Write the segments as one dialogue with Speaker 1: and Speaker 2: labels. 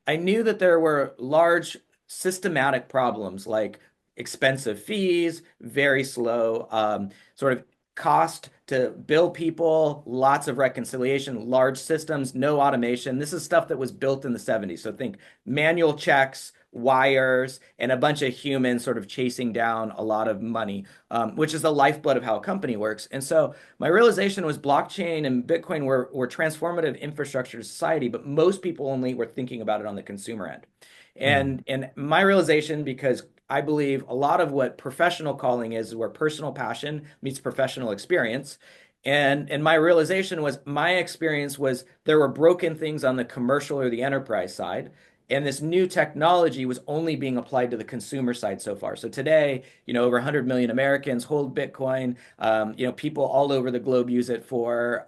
Speaker 1: I knew that there were large systematic problems like expensive fees, very slow sort of cost to bill people, lots of reconciliation, large systems, no automation. This is stuff that was built in the 70s. So think manual checks, wires, and a bunch of humans sort of chasing down a lot of money, which is the lifeblood of how a company works. And so my realization was blockchain and Bitcoin were transformative infrastructure to society, but most people only were thinking about it on the consumer end.
Speaker 2: Mm,
Speaker 1: And my realization, because I believe a lot of what professional calling is where personal passion meets professional experience. And my realization was my experience was there were broken things on the commercial or the enterprise side. And this new technology was only being applied to the consumer side so far. So today, over 100 million Americans hold Bitcoin. People all over the globe use it for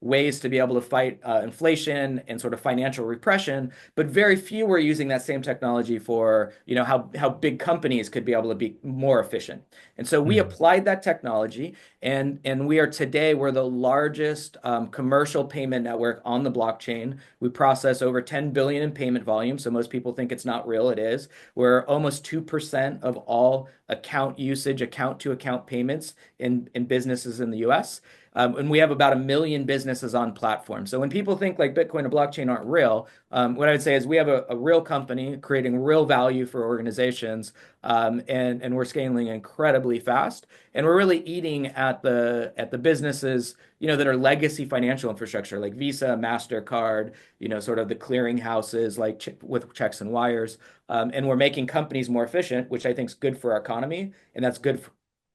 Speaker 1: ways to be able to fight inflation and sort of financial repression, but very few were using that same technology for, how big companies could be able to be more efficient. And so we
Speaker 2: mm,
Speaker 1: applied that technology, and we are today we're the largest commercial payment network on the blockchain. We process over 10 billion in payment volume, so most people think it's not real. It is. We're almost 2% of all account usage, account to account payments in businesses in the US. And we have about 1 million businesses on platform. So when people think like Bitcoin or blockchain aren't real, what I would say is we have a real company creating real value for organizations, and we're scaling incredibly fast, and we're really eating at the businesses that are legacy financial infrastructure like Visa, Mastercard, sort of the clearing houses like with checks and wires, and we're making companies more efficient, which I think is good for our economy, and that's good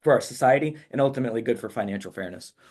Speaker 1: for our society, and ultimately good for financial fairness.